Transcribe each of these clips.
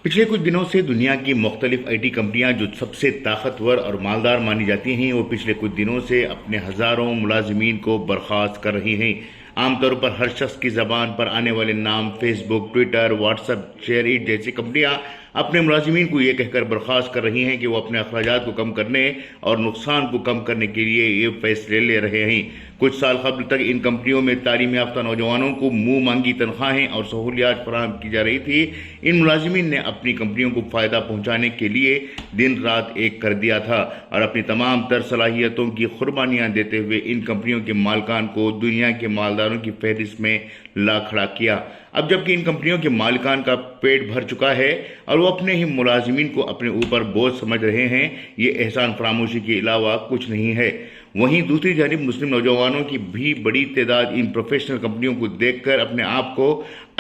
पिछले कुछ दिनों से दुनिया की मुख्तलिफ आईटी कंपनियां जो सबसे ताकतवर और मालदार मानी जाती हैं, वो पिछले कुछ दिनों से अपने हज़ारों मुलाजिमीन को बर्खास्त कर रही हैं। आमतौर पर हर शख्स की ज़बान पर आने वाले नाम फेसबुक, ट्विटर, व्हाट्सएप, शेयरइट जैसी कंपनियां अपने मुलाजिमीन को ये कहकर बर्खास्त कर रही हैं कि वो अपने अखराजात को कम करने और नुकसान को कम करने के लिए ये फैसले ले रहे हैं। कुछ साल कबल तक इन कंपनियों में तालीम याफ्ता नौजवानों को मुंह मांगी तनख्वाहें और सहूलियात फराहम की जा रही थी। इन मुलाजिमीन ने अपनी कंपनियों को फ़ायदा पहुंचाने के लिए दिन रात एक कर दिया था और अपनी तमाम तर सलाहियतों की कुर्बानियां देते हुए इन कंपनियों के मालिकान को दुनिया के मालदारों की फहरिस्त में ला खड़ा किया। अब जबकि इन कंपनियों के मालिकान का पेट भर चुका है और वो अपने ही मुलाजिमीन को अपने ऊपर बोझ समझ रहे हैं, ये एहसान फरामोशी के अलावा कुछ नहीं है। वहीं दूसरी जानिब मुस्लिम नौजवानों की भी बड़ी तादाद इन प्रोफेशनल कंपनियों को देखकर अपने आप को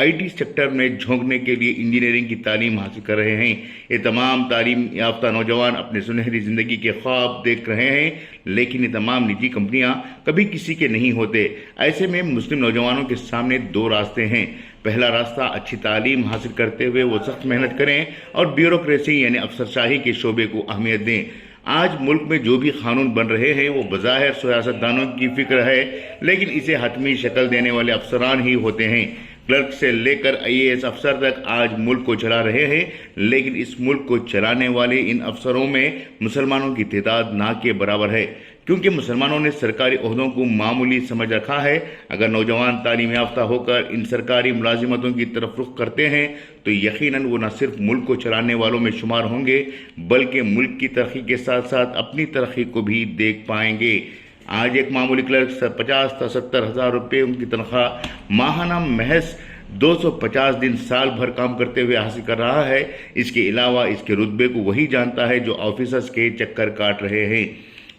आईटी सेक्टर में झोंकने के लिए इंजीनियरिंग की तालीम हासिल कर रहे हैं। ये तमाम तालीम याफ्ता नौजवान अपने सुनहरी ज़िंदगी के ख्वाब देख रहे हैं, लेकिन ये तमाम निजी कंपनियां कभी किसी के नहीं होते। ऐसे में मुस्लिम नौजवानों के सामने दो रास्ते हैं। पहला रास्ता, अच्छी तालीम हासिल करते हुए वो सख्त मेहनत करें और ब्यूरोक्रेसी यानी अफसरशाही के शोबे को अहमियत दें। आज मुल्क में जो भी कानून बन रहे हैं वो बज़ाहिर सियासतदानों की फिक्र है, लेकिन इसे हतमी शक्ल देने वाले अफसरान ही होते हैं। क्लर्क से लेकर आईएएस अफसर तक आज मुल्क को चला रहे हैं, लेकिन इस मुल्क को चलाने वाले इन अफसरों में मुसलमानों की तादाद ना के बराबर है, क्योंकि मुसलमानों ने सरकारी ओहदों को मामूली समझ रखा है। अगर नौजवान तालीम याफ्ता होकर इन सरकारी मुलाजिमतों की तरफ रुख करते हैं तो यकीनन वो न सिर्फ मुल्क को चलाने वालों में शुमार होंगे, बल्कि मुल्क की तरक्की के साथ साथ अपनी तरक्की को भी देख पाएंगे। आज एक मामूली क्लर्क 50 से 70 हज़ार रुपये उनकी तनख्वाह माहाना महज 250 दिन साल भर काम करते हुए हासिल कर रहा है। इसके अलावा इसके रुतबे को वही जानता है जो ऑफिसर्स के चक्कर काट रहे हैं।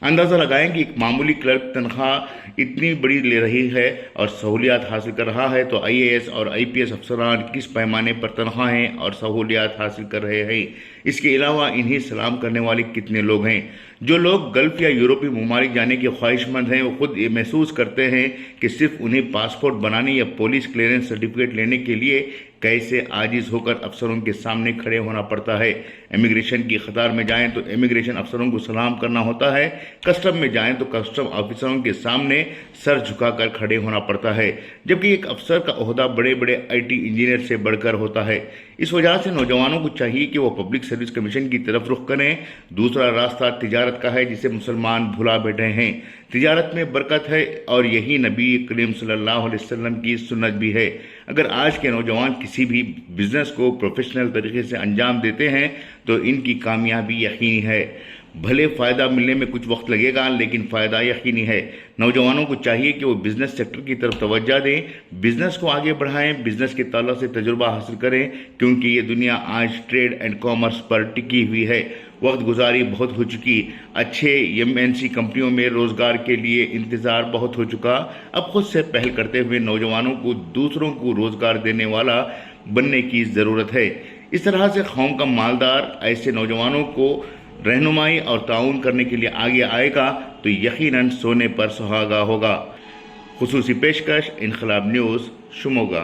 अंदाज़ा लगाएं कि एक मामूली क्लर्क तनख्वाह इतनी बड़ी ले रही है और सहूलियात हासिल कर रहा है, तो आईएएस और आईपीएस अफसरान किस पैमाने पर तनख्वाहें और सहूलियात हासिल कर रहे हैं। इसके अलावा इन्हें सलाम करने वाले कितने लोग हैं। जो लोग गल्फ या यूरोपीय ममालिक जाने के ख्वाहिशमंद हैं, वो खुद ये महसूस करते हैं कि सिर्फ उन्हें पासपोर्ट बनाने या पुलिस क्लियरेंस सर्टिफिकेट लेने के लिए कैसे आजिज होकर अफसरों के सामने खड़े होना पड़ता है। इमिग्रेशन की कतार में जाएं तो इमिग्रेशन अफसरों को सलाम करना होता है, कस्टम में जाएं तो कस्टम ऑफिसरों के सामने सर झुकाकर खड़े होना पड़ता है, जबकि एक अफसर का ओहदा बड़े बड़े आईटी इंजीनियर से बढ़कर होता है। इस वजह से नौजवानों को चाहिए कि वो पब्लिक सर्विस कमीशन की तरफ रुख करें। दूसरा रास्ता तिजारत का है, जिसे मुसलमान भुला बैठे हैं। तिजारत में बरकत है और यही नबी करीम सल्लल्लाहु अलैहि वसल्लम की सुन्नत भी है। अगर आज के नौजवान किसी भी बिजनेस को प्रोफेशनल तरीके से अंजाम देते हैं तो इनकी कामयाबी यकीनी है। भले फ़ायदा मिलने में कुछ वक्त लगेगा, लेकिन फ़ायदा यकीनी है। नौजवानों को चाहिए कि वो बिज़नेस सेक्टर की तरफ तवज्जो दें, बिज़नेस को आगे बढ़ाएं, बिज़नेस के ताल्लुक से तजुर्बा हासिल करें, क्योंकि ये दुनिया आज ट्रेड एंड कॉमर्स पर टिकी हुई है। वक्त गुजारी बहुत हो चुकी, अच्छे एमएनसी कंपनियों में रोज़गार के लिए इंतज़ार बहुत हो चुका। अब खुद से पहल करते हुए नौजवानों को दूसरों को रोज़गार देने वाला बनने की ज़रूरत है। इस तरह से कौम का मालदार ऐसे नौजवानों को रहनुमाई और ताउन करने के लिए आगे आएगा तो यकीनन सोने पर सुहागा होगा। खुसूसी पेशकश इनकलाब न्यूज़, शिमोगा।